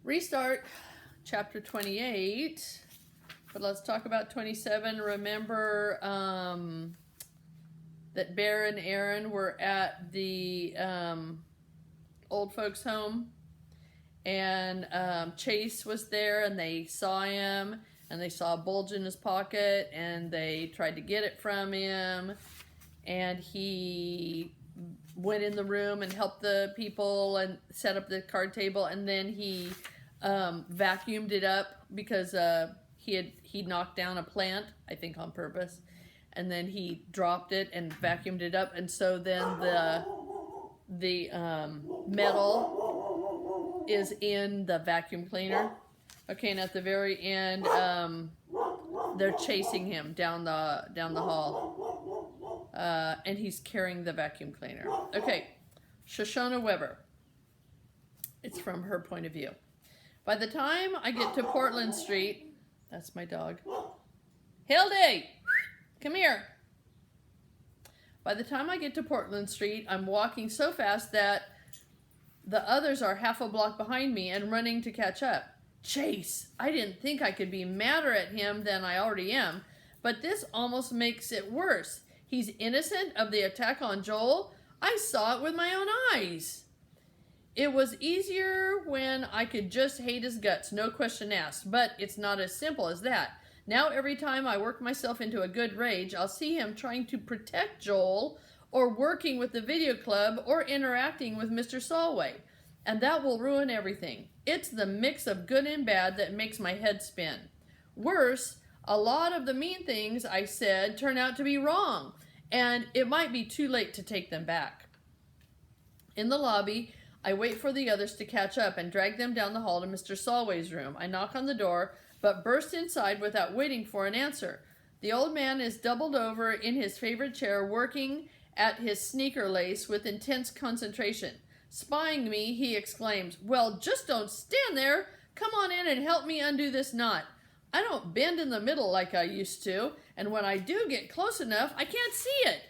Restart chapter 28, but let's talk about 27. Remember that Bear and Aaron were at the old folks' home, and Chase was there, and they saw him, and they saw a bulge in his pocket, and they tried to get it from him, and he went in the room and helped the people and set up the card table, and then he vacuumed it up because he knocked down a plant, I think on purpose, and then he dropped it and vacuumed it up, and so then the metal is in the vacuum cleaner. Okay, and at the very end, they're chasing him down the hall, and he's carrying the vacuum cleaner. Okay, Shoshana Weber. It's from her point of view. By the time I get to Portland Street, that's my dog. Hildy, come here. By the time I get to Portland Street, I'm walking so fast that the others are half a block behind me and running to catch up. Chase, I didn't think I could be madder at him than I already am, but this almost makes it worse. He's innocent of the attack on Joel. I saw it with my own eyes. It was easier when I could just hate his guts, no question asked, but it's not as simple as that. Now every time I work myself into a good rage, I'll see him trying to protect Joel, or working with the video club, or interacting with Mr. Solway, and that will ruin everything. It's the mix of good and bad that makes my head spin. Worse, a lot of the mean things I said turn out to be wrong, and it might be too late to take them back. In the lobby, I wait for the others to catch up and drag them down the hall to Mr. Solway's room. I knock on the door, but burst inside without waiting for an answer. The old man is doubled over in his favorite chair, working at his sneaker lace with intense concentration. Spying me, he exclaims, "Well, just don't stand there. Come on in and help me undo this knot. I don't bend in the middle like I used to, and when I do get close enough, I can't see it."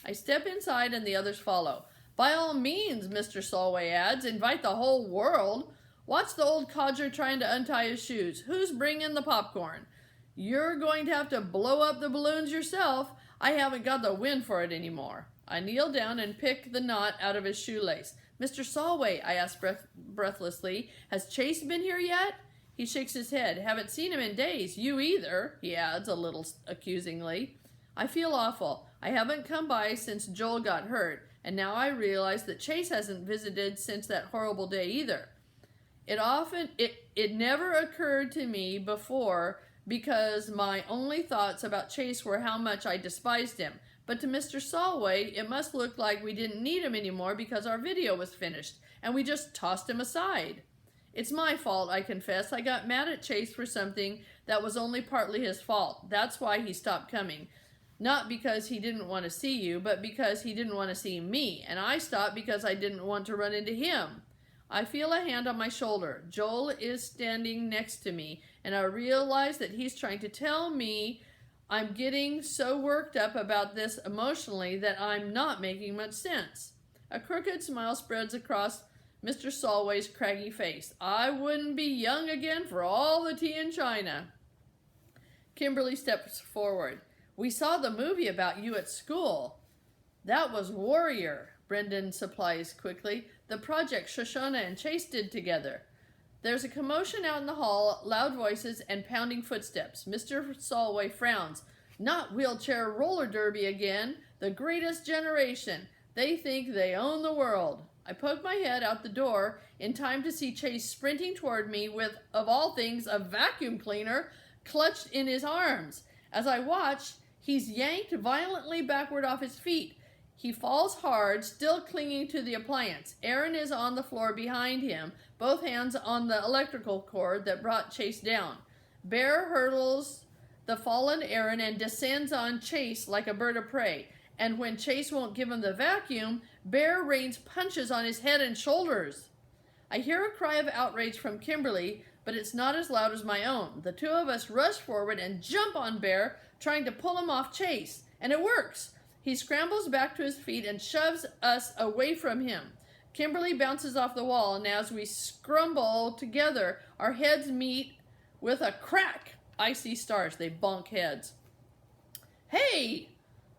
I step inside and the others follow. "By all means," Mr. Solway adds, "invite the whole world. Watch the old codger trying to untie his shoes. Who's bringing the popcorn? You're going to have to blow up the balloons yourself. I haven't got the wind for it anymore." I kneel down and pick the knot out of his shoelace. "Mr. Solway," I ask breathlessly, "has Chase been here yet?" He shakes his head. "Haven't seen him in days. You either," he adds a little accusingly. I feel awful. I haven't come by since Joel got hurt, and now I realize that Chase hasn't visited since that horrible day either. It never occurred to me before because my only thoughts about Chase were how much I despised him. But to Mr. Solway, it must look like we didn't need him anymore because our video was finished, and we just tossed him aside. It's my fault, I confess. I got mad at Chase for something that was only partly his fault. That's why he stopped coming. Not because he didn't want to see you, but because he didn't want to see me, and I stopped because I didn't want to run into him. I feel a hand on my shoulder. Joel is standing next to me, and I realize that he's trying to tell me I'm getting so worked up about this emotionally that I'm not making much sense. A crooked smile spreads across Mr. Solway's craggy face. I wouldn't be young again for all the tea in China. Kimberly steps forward. "We saw the movie about you at school." "That was Warrior," Brendan supplies quickly. "The project Shoshana and Chase did together." There's a commotion out in the hall, loud voices and pounding footsteps. Mr. Solway frowns. "Not wheelchair roller derby again. The greatest generation. They think they own the world." I poke my head out the door in time to see Chase sprinting toward me with, of all things, a vacuum cleaner clutched in his arms. As I watch, he's yanked violently backward off his feet. He falls hard, still clinging to the appliance. Aaron is on the floor behind him, both hands on the electrical cord that brought Chase down. Bear hurdles the fallen Aaron and descends on Chase like a bird of prey. And when Chase won't give him the vacuum, Bear rains punches on his head and shoulders. I hear a cry of outrage from Kimberly, but it's not as loud as my own. The two of us rush forward and jump on Bear, trying to pull him off Chase. And it works. He scrambles back to his feet and shoves us away from him. Kimberly bounces off the wall, and as we scrumble together, our heads meet with a crack. I see stars. They bonk heads. Hey!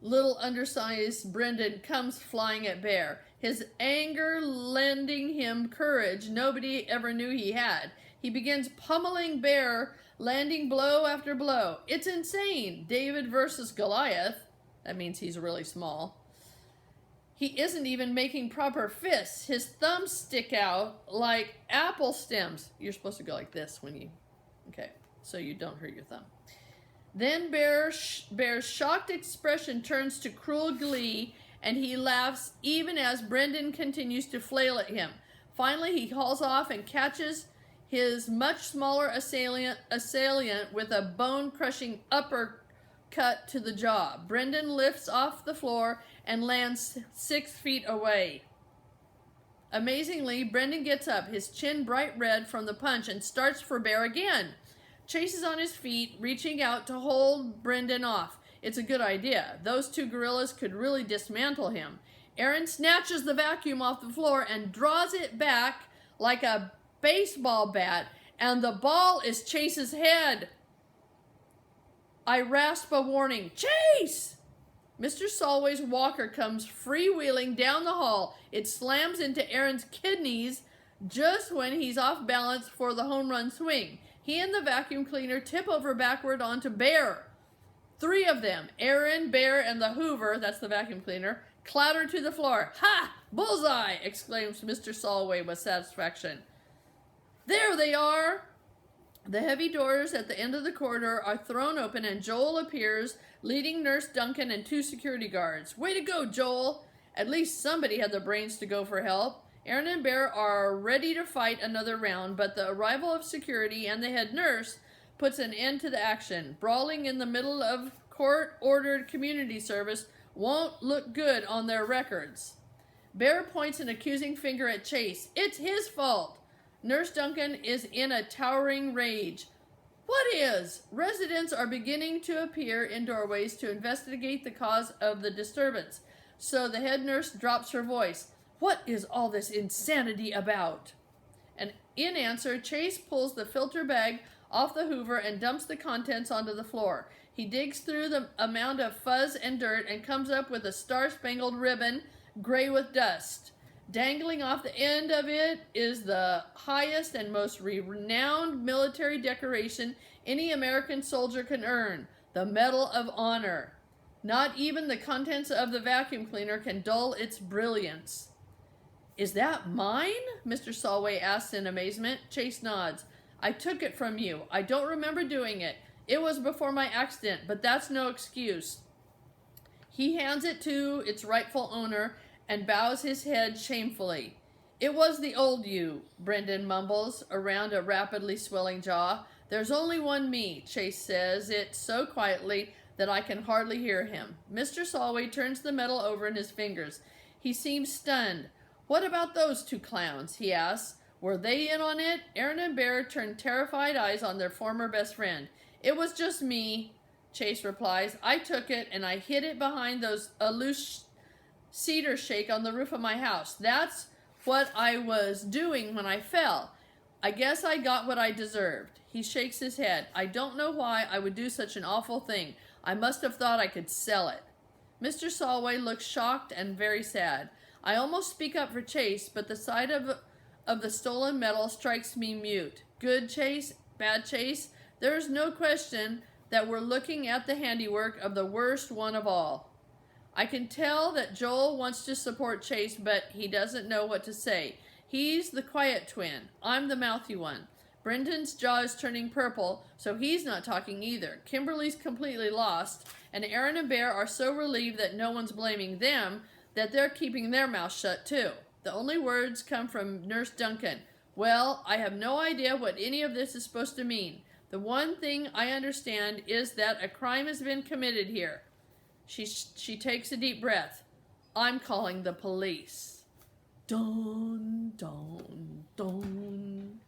Little undersized Brendan comes flying at Bear, his anger lending him courage nobody ever knew he had. He begins pummeling Bear, landing blow after blow. It's insane. David versus Goliath. That means he's really small. He isn't even making proper fists. His thumbs stick out like apple stems. You're supposed to go like this when you... Okay, so you don't hurt your thumb. Then Bear's shocked expression turns to cruel glee, and he laughs even as Brendan continues to flail at him. Finally, he hauls off and catches his much smaller assailant with a bone-crushing uppercut to the jaw. Brendan lifts off the floor and lands 6 feet away. Amazingly, Brendan gets up, his chin bright red from the punch, and starts for Bear again. Chase is on his feet, reaching out to hold Brendan off. It's a good idea. Those two gorillas could really dismantle him. Aaron snatches the vacuum off the floor and draws it back like a baseball bat, and the ball is Chase's head. I rasp a warning, Chase! Mr. Solway's walker comes freewheeling down the hall. It slams into Aaron's kidneys just when he's off balance for the home run swing. He and the vacuum cleaner tip over backward onto Bear. 3 of them, Aaron, Bear, and the Hoover, that's the vacuum cleaner, clatter to the floor. Ha! Bullseye! Exclaims Mr. Solway with satisfaction. There they are! The heavy doors at the end of the corridor are thrown open, and Joel appears, leading Nurse Duncan and 2 security guards. Way to go, Joel! At least somebody had the brains to go for help. Aaron and Bear are ready to fight another round, but the arrival of security and the head nurse puts an end to the action. Brawling in the middle of court-ordered community service won't look good on their records. Bear points an accusing finger at Chase. It's his fault. Nurse Duncan is in a towering rage. What is? Residents are beginning to appear in doorways to investigate the cause of the disturbance. So the head nurse drops her voice. What is all this insanity about? And in answer, Chase pulls the filter bag off the Hoover and dumps the contents onto the floor. He digs through the amount of fuzz and dirt and comes up with a star-spangled ribbon, gray with dust. Dangling off the end of it is the highest and most renowned military decoration any American soldier can earn, the Medal of Honor. Not even the contents of the vacuum cleaner can dull its brilliance. Is that mine? Mr. Solway asks in amazement. Chase nods. I took it from you. I don't remember doing it. It was before my accident, but that's no excuse. He hands it to its rightful owner and bows his head shamefully. It was the old you, Brendan mumbles around a rapidly swelling jaw. There's only one me, Chase says it so quietly that I can hardly hear him. Mr. Solway turns the medal over in his fingers. He seems stunned. What about those 2 clowns? He asks. Were they in on it? Aaron and Bear turn terrified eyes on their former best friend. It was just me, Chase replies. I took it and I hid it behind those loose cedar shake on the roof of my house. That's what I was doing when I fell. I guess I got what I deserved. He shakes his head. I don't know why I would do such an awful thing. I must have thought I could sell it. Mr. Solway looks shocked and very sad. I almost speak up for Chase, but the sight of the stolen medal strikes me mute. Good Chase? Bad Chase? There is no question that we're looking at the handiwork of the worst one of all. I can tell that Joel wants to support Chase, but he doesn't know what to say. He's the quiet twin. I'm the mouthy one. Brendan's jaw is turning purple, so he's not talking either. Kimberly's completely lost, and Aaron and Bear are so relieved that no one's blaming them that they're keeping their mouths shut too. The only words come from Nurse Duncan. Well, I have no idea what any of this is supposed to mean. The one thing I understand is that a crime has been committed here. She takes a deep breath. I'm calling the police. Dun, dun, dun.